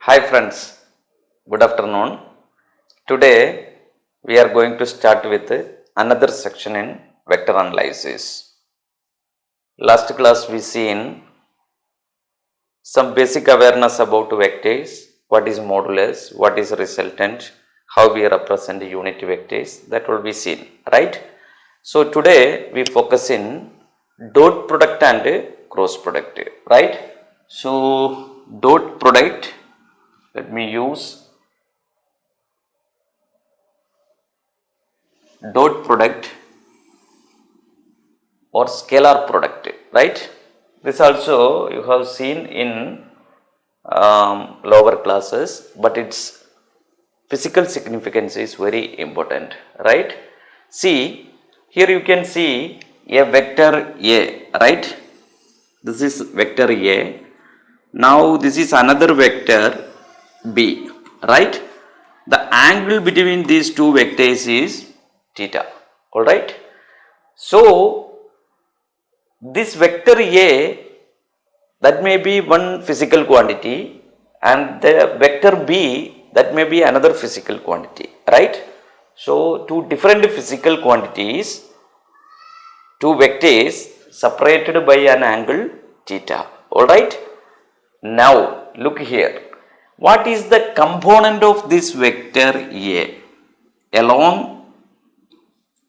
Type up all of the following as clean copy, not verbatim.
Hi friends, good afternoon. Today we are going to start with another section in vector analysis. Last class we seen some basic awareness about vectors, what is modulus, what is resultant, how we represent unit vectors, that will be seen, right? So today we focus in dot product and cross product, right? So dot product, let me use dot product or scalar product, right? This also you have seen in lower classes, but its physical significance is very important, right? See, here you can see a vector A, right? This is vector A. Now this is another vector B, right? The angle between these two vectors is theta, alright? So this vector A, that may be one physical quantity, and the vector B, that may be another physical quantity, right? So two different physical quantities, two vectors separated by an angle theta, alright? Now look here, what is the component of this vector A along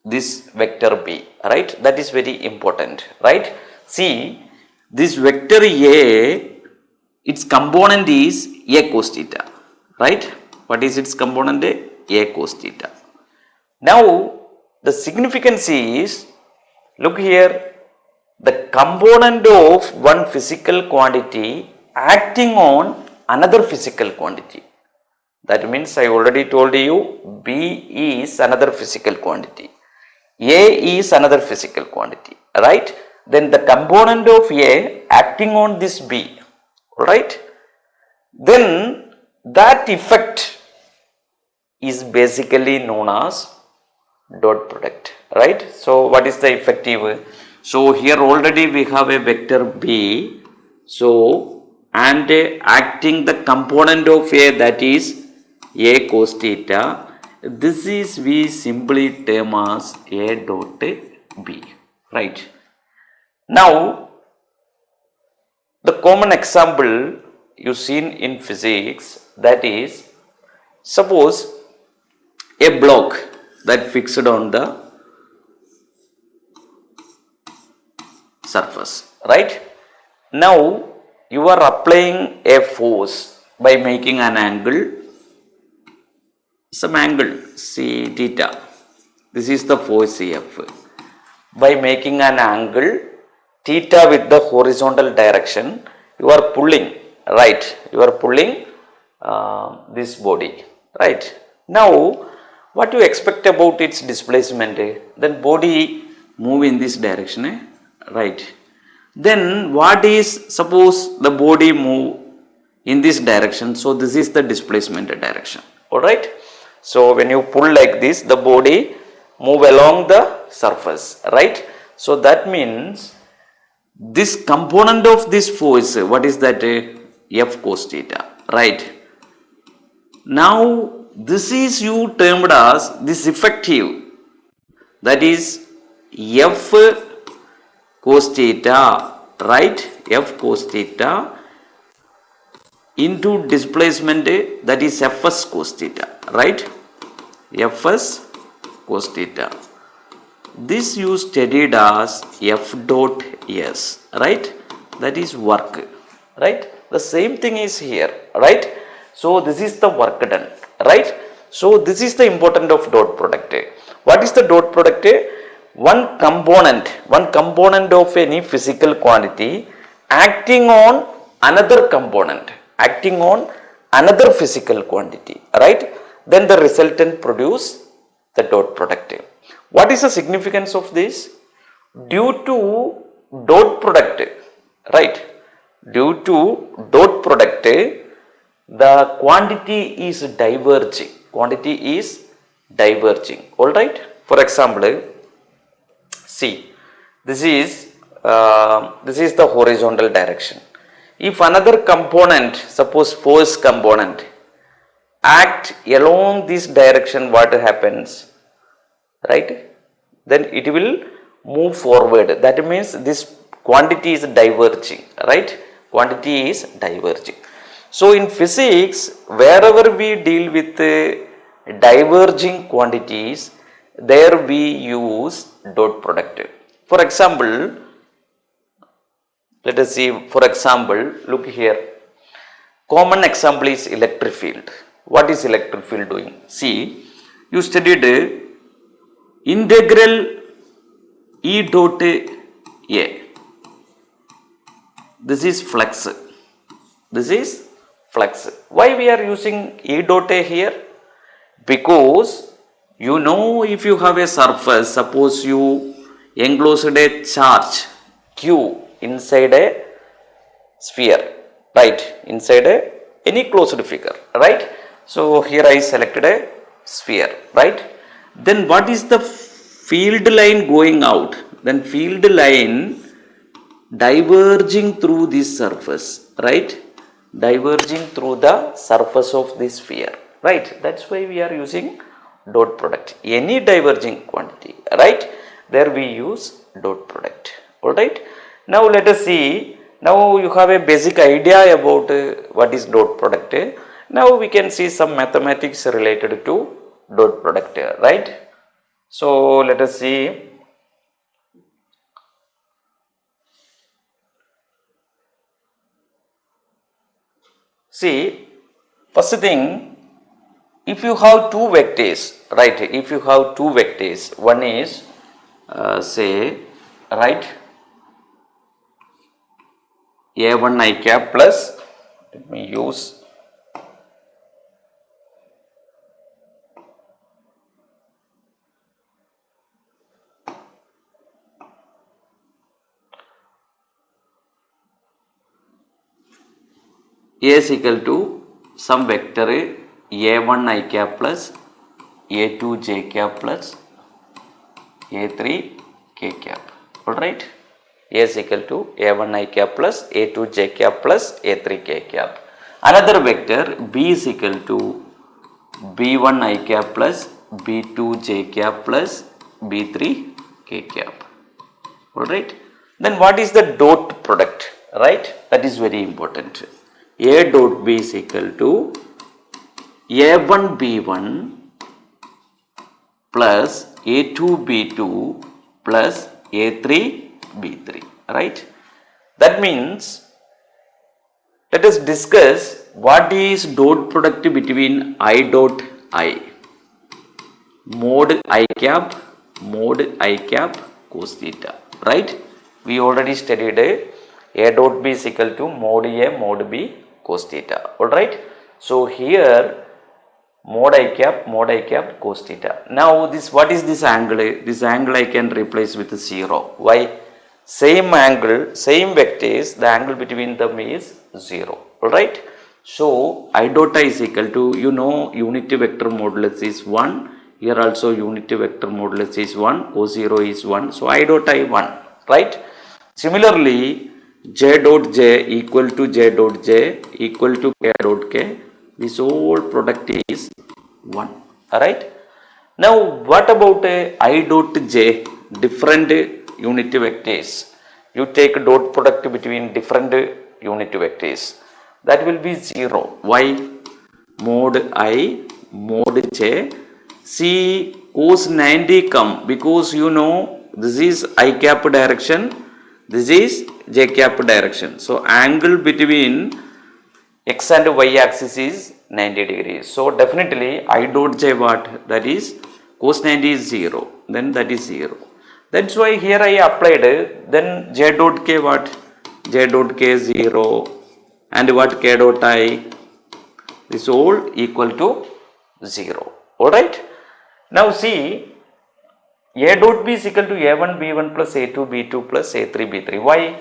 this vector B, right? That is very important, right? See, this vector A, its component is A cos theta, right? What is its component? A cos theta. Now the significance is, look here, the component of one physical quantity acting on another physical quantity. That means I already told you B is another physical quantity, A is another physical quantity, right? Then the component of A acting on this B, right? Then that effect is basically known as dot product, right? So what is the effective? So here already we have a vector B, so and acting the component of A, that is A cos theta, this is we simply term as A dot B, right? Now the common example you seen in physics, that is, suppose a block that fixed on the surface, right? Now you are applying a force by making an angle, some angle C theta. This is the force F. By making an angle theta with the horizontal direction, you are pulling, right? You are pulling this body, right? Now what you expect about its displacement? Then body move in this direction, right? Then what is, suppose the body move in this direction, so this is the displacement direction, alright? So when you pull like this, the body move along the surface, right? So that means this component of this force, what is that? F cos theta, right? Now this is you termed as this effective, that is F cos theta, right? F cos theta into displacement, that is Fs cos theta, right? Fs cos theta. This you studied as F dot S, right? That is work, right? The same thing is here, right? So this is the work done, right? So this is the importance of dot product. What is the dot product? One component of any physical quantity acting on another component, acting on another physical quantity, right? Then the resultant produce the dot product. What is the significance of this? Due to dot product, right? Due to dot product, the quantity is diverging. Quantity is diverging, alright? For example, see, this is the horizontal direction. If another component, suppose force component, act along this direction, what happens, right? Then it will move forward. That means this quantity is diverging, right? Quantity is diverging. So in physics, wherever we deal with diverging quantities, there we use dot product. For example, let us see, for example, look here. Common example is electric field. What is electric field doing? See, you studied integral E dot A. This is flux. This is flux. Why we are using E dot A here? Because you know, if you have a surface, suppose you enclosed a charge Q inside a sphere, right? Inside any closed figure, right? So here I selected a sphere, right? Then what is the field line going out? Then field line diverging through this surface, right? Diverging through the surface of this sphere, right? That's why we are using dot product. Any diverging quantity, right? There we use dot product. Alright. Now let us see. Now you have a basic idea about what is dot product. Now we can see some mathematics related to dot product, right? So let us see. See, first thing, if you have two vectors, right? If you have two vectors, one is say, right, A1 I cap plus, let me use A is equal to some vector A1 I cap plus A2 j cap plus A3 k cap. Alright. A is equal to A1 I cap plus A2 j cap plus A3 k cap. Another vector B is equal to B1 I cap plus B2 j cap plus B3 k cap. Alright. Then what is the dot product? Right? That is very important. A dot B is equal to A1 B1 plus A2 B2 plus A3 B3, right? That means, let us discuss what is dot product between I dot I, mod I cap cos theta, right? We already studied A dot B is equal to mod A mod B cos theta, alright? So here mod I cap cos theta. Now this, what is this angle? This angle I can replace with 0. Why? Same angle, same vectors, the angle between them is 0. Alright. So I dot I is equal to, you know, unit vector modulus is 1. Here also unit vector modulus is 1. O0 is 1. So I dot I 1. Right. Similarly, J dot J equal to J dot J equal to K dot K. This whole product is 1. Alright. Now what about I dot J, different unit vectors? You take dot product between different unit vectors. That will be 0. Why? Mod I, mod J. See, cos 90 come because you know this is I cap direction, this is J cap direction. So angle between x and y axis is 90 degrees. So definitely I dot J what? That is cos 90 is 0. Then that is 0. That's why here I applied. Then J dot K what? J dot K 0. And what? K dot I? This all equal to 0. Alright. Now see, A dot B is equal to A1 B1 plus A2 B2 plus A3 B3. Why?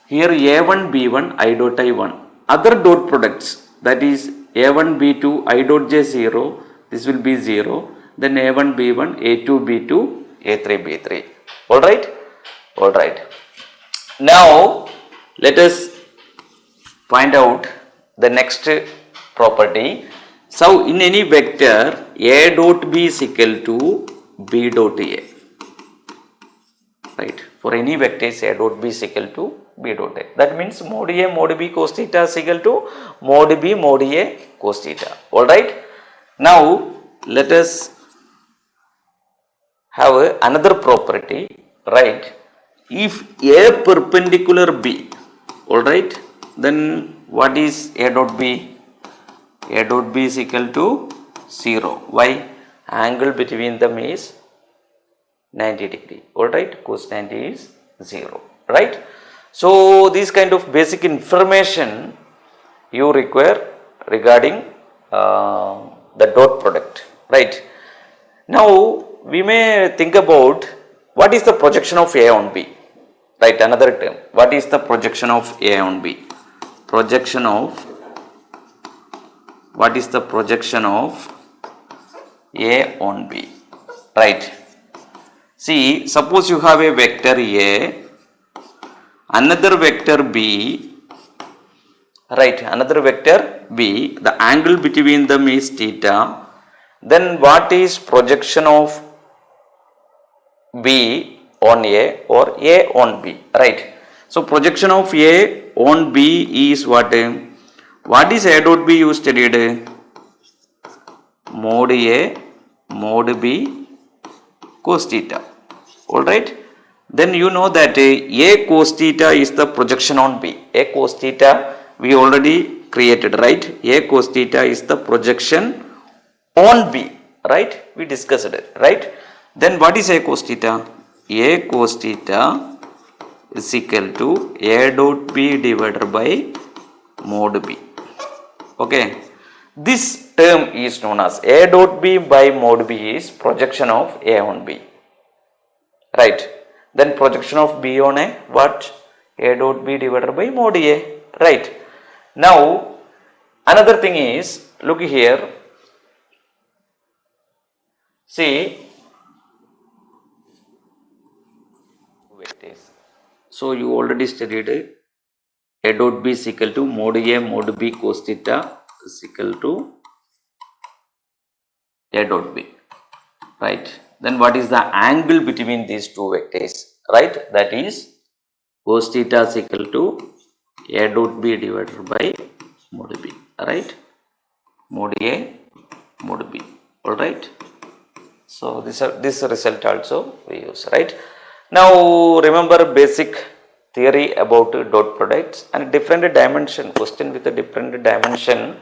Here A1 B1 I dot I 1. Other dot products, that is A1 B2 I dot J 0. This will be 0. Then A1 B1 A2 B2 A3 B3. Alright. Alright. Now let us find out the next property. So in any vector, A dot B is equal to B dot A. Right. For any vectors, A dot B is equal to B dot A. That means mod A mod B cos theta is equal to mod B mod A cos theta. Alright. Now let us have another property. Right. If A perpendicular B, alright, then what is A dot B? A dot B is equal to 0. Why? Angle between them is 90 degree. Alright, cos 90 is 0. Right. So this kind of basic information you require regarding the dot product. Right. Now we may think about what is the projection of A on B. Right, another term. What is the projection of A on B? Projection of, what is the projection of A on B? Right. See, suppose you have a vector A, another vector B, right, another vector B, the angle between them is theta, then what is projection of B on A or A on B, right? So projection of A on B is what? What is A dot B you studied? Mod A mod B cos theta. Alright. Then you know that A cos theta is the projection on B. A cos theta we already created, right? A cos theta is the projection on B, right? We discussed it, right? Then what is A cos theta? A cos theta is equal to A dot B divided by mod B. Okay. This term is known as A dot B by mod B is projection of A on B. Right. Then projection of B on A, what? A dot B divided by mod A. Right. Now, another thing is, look here. See, so you already studied A dot B is equal to mod A mod B cos theta is equal to A dot B, right? Then what is the angle between these two vectors, right? That is cos theta is equal to A dot B divided by mod B, right? Mod A mod B, alright? So this result also we use, right? Now remember basic theory about dot products and different dimension, question with a different dimension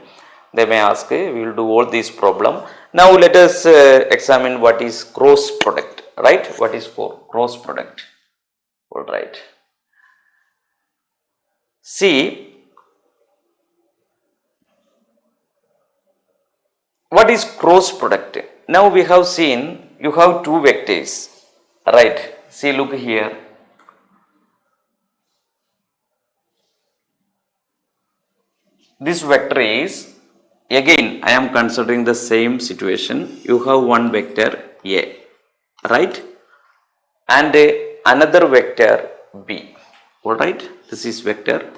they may ask. We will do all these problem. Now let us examine what is cross product, right? What is cross product? Alright. See, what is cross product? Now we have seen you have two vectors, right? See, look here. This vector is, again I am considering the same situation. You have one vector A, right? And another vector B, alright? This is vector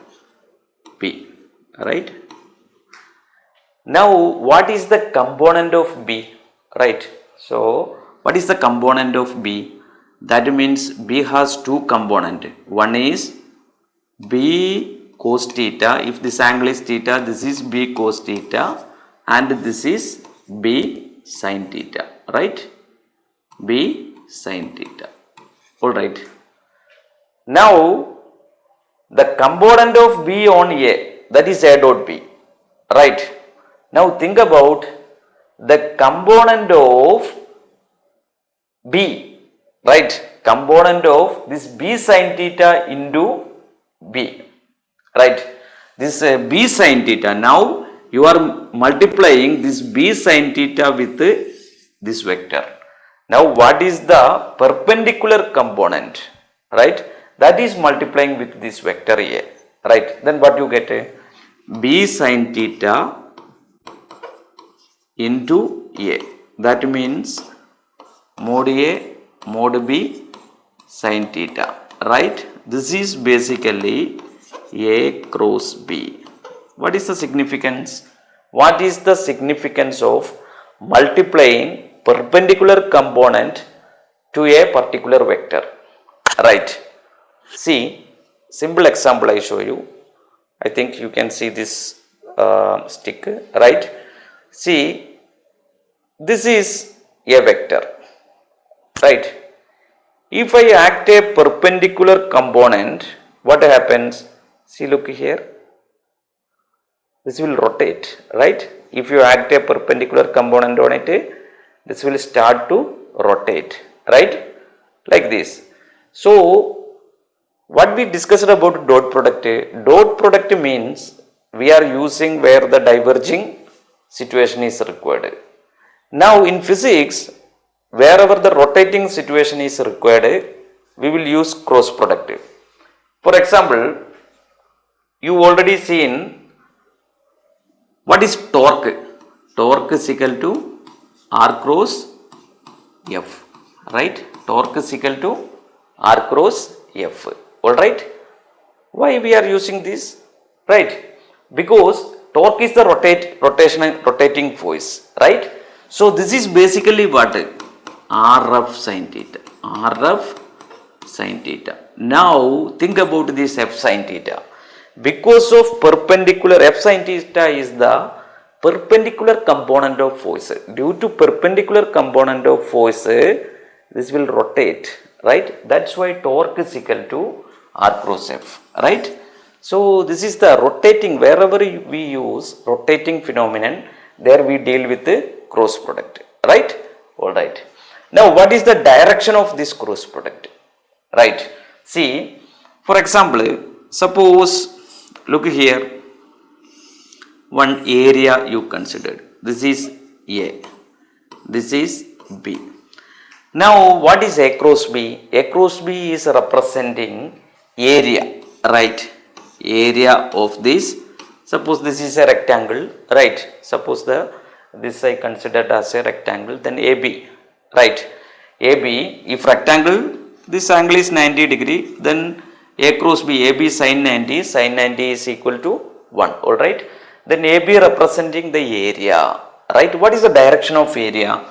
B, right? Now what is the component of B, right? So what is the component of B? That means B has two components. One is B cos theta. If this angle is theta, this is B cos theta and this is B sin theta, right? B sin theta, alright. Now the component of B on A, that is A dot B, right? Now think about the component of B, right? Component of this B sin theta into B, right? This B sin theta. Now you are multiplying this B sin theta with this vector. Now what is the perpendicular component, right? That is multiplying with this vector A, right? Then what you get? B sin theta into A. That means mod A mod B sin theta, right? This is basically A cross B, What is the significance? What is the significance of multiplying perpendicular component to a particular vector? Right. See, simple example I show you. I think you can see this stick, right? See, this is a vector, right? If I act a perpendicular component, what happens? See, look here. This will rotate, right? If you act a perpendicular component on it, this will start to rotate, right? Like this. So, what we discussed about dot product means we are using where the diverging situation is required. Now in physics, wherever the rotating situation is required, we will use cross product. For example, you already seen what is torque. Torque is equal to R cross F, right? Torque is equal to R cross F. Alright, why we are using this? Right, because torque is the rotating force, right? So this is basically what? RF sin theta. RF sin theta. Now think about this F sin theta. Because of perpendicular, F sin theta is the perpendicular component of force. Due to perpendicular component of force, this will rotate, right? That's why torque is equal to R cross F, right? So this is the rotating, wherever we use rotating phenomenon, there we deal with the cross product, right? Alright. Now what is the direction of this cross product? Right. See, for example, suppose, look here, one area you considered. This is A, this is B. Now what is A cross B? A cross B is representing area, right? Area of this, suppose this is a rectangle, right? Suppose this I considered as a rectangle, then AB, right? AB, if rectangle, this angle is 90 degree, then A cross B, AB sin 90 is equal to 1, alright? Then AB representing the area, right? What is the direction of area?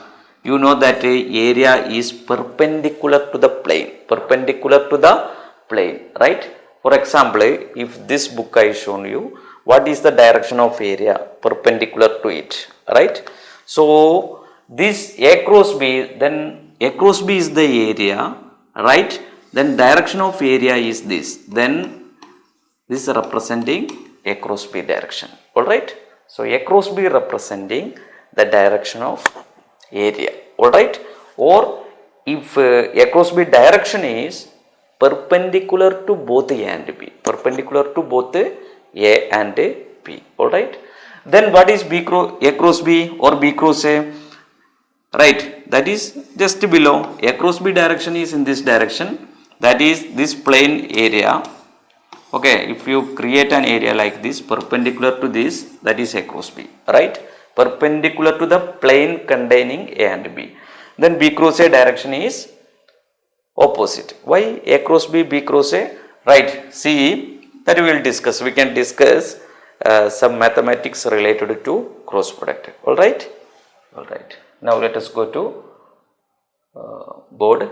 You know that area is perpendicular to the plane, right? For example, if this book I shown you, what is the direction of area? Perpendicular to it, right? So this A cross B, then A cross B is the area, right? Then direction of area is this, then this is representing A cross B direction, alright? So A cross B representing the direction of area, alright? Or if A cross B direction is perpendicular to both A and B, perpendicular to both A and B, alright? Then what is A cross B or B cross A? Right, that is just below. A cross B direction is in this direction, that is this plane area. Okay, if you create an area like this perpendicular to this, that is A cross B, right? Perpendicular to the plane containing A and B. Then B cross A direction is opposite. Why A cross B, B cross A? Right, see, that we will discuss. We can discuss some mathematics related to cross product. Alright? Alright. Now let us go to board.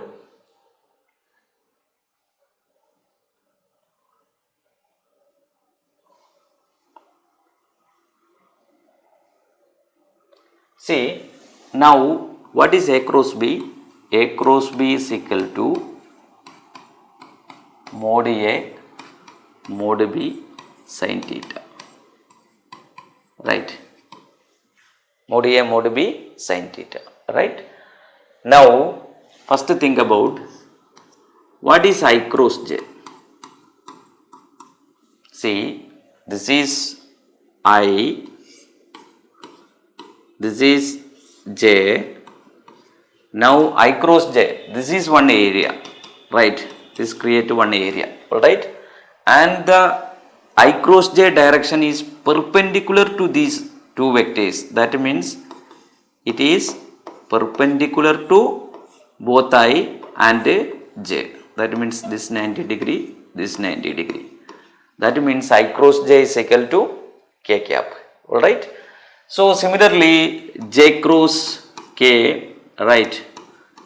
See, now what is A cross B? A cross B is equal to mod A mod B sin theta, right? Mod A mod B sin theta, right? Now first think about what is I cross J. See, this is I, this is J. Now I cross J, this is one area, right? This create one area, alright? And the I cross J direction is perpendicular to these two vectors. That means it is perpendicular to both I and J. That means this 90 degree, this 90 degree. That means I cross J is equal to k cap. Alright. So similarly j cross k, right,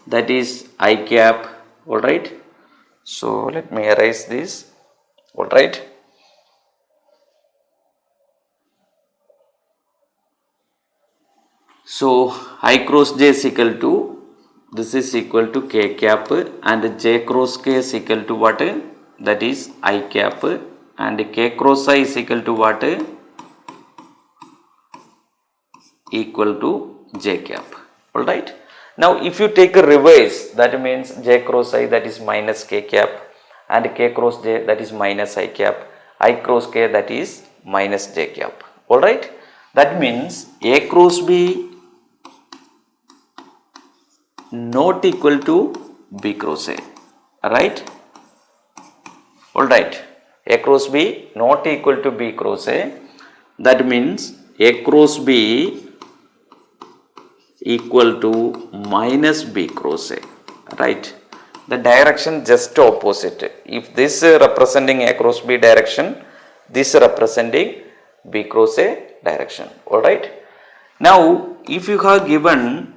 that is I cap. Alright. So let me erase this. Alright. So I cross j is equal to, this is equal to k cap, and j cross k is equal to what? That is I cap, and k cross I is equal to what? Equal to j cap. Alright. Now if you take a reverse, that means j cross I, that is minus k cap, and k cross j, that is minus I cap, I cross k, that is minus j cap. Alright. That means a cross b not equal to b cross a. Right. Alright. A cross b not equal to b cross a. That means a cross b equal to minus b cross a. Right. The direction just opposite. If this representing a cross b direction, this representing b cross a direction. Alright. Now if you have given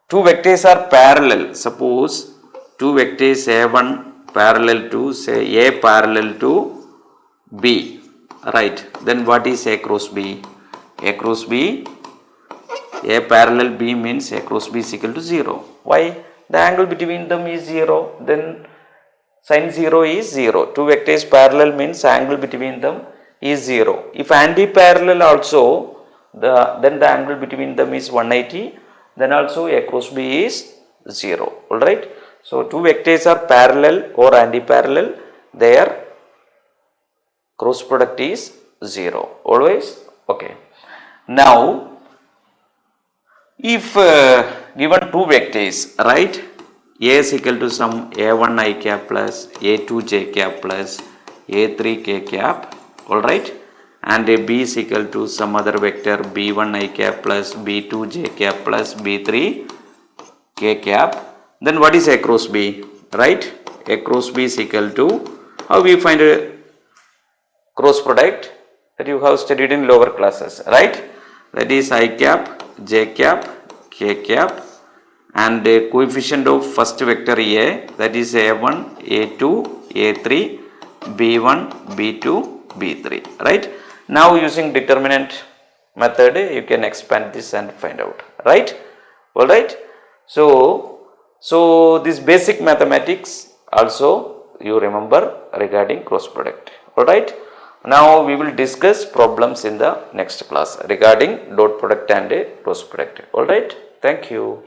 two vectors are parallel, suppose two vectors a1 parallel to, say, a parallel to b, right, then what is a cross b? A cross b, a parallel b means a cross b is equal to 0. Why? The angle between them is 0, then sin 0 is 0. Two vectors parallel means angle between them is 0. If anti-parallel also, then the angle between them is 180, then also a cross b is 0. Alright. So two vectors are parallel or anti-parallel, their cross product is 0. Always. Okay. Now if given two vectors, right, a is equal to some a1 I cap plus a2 j cap plus a3 k cap, alright, and a b is equal to some other vector b1 I cap plus b2 j cap plus b3 k cap, then what is a cross b? Right, a cross b is equal to, how we find a cross product, that you have studied in lower classes, right, that is I cap, j cap, k cap, and a coefficient of first vector a, that is a1, a2, a3, b1, b2, b3, right. Now using determinant method you can expand this and find out, right. Alright. So this basic mathematics also you remember regarding cross product. Alright. Now we will discuss problems in the next class regarding dot product and cross product. Alright. Thank you.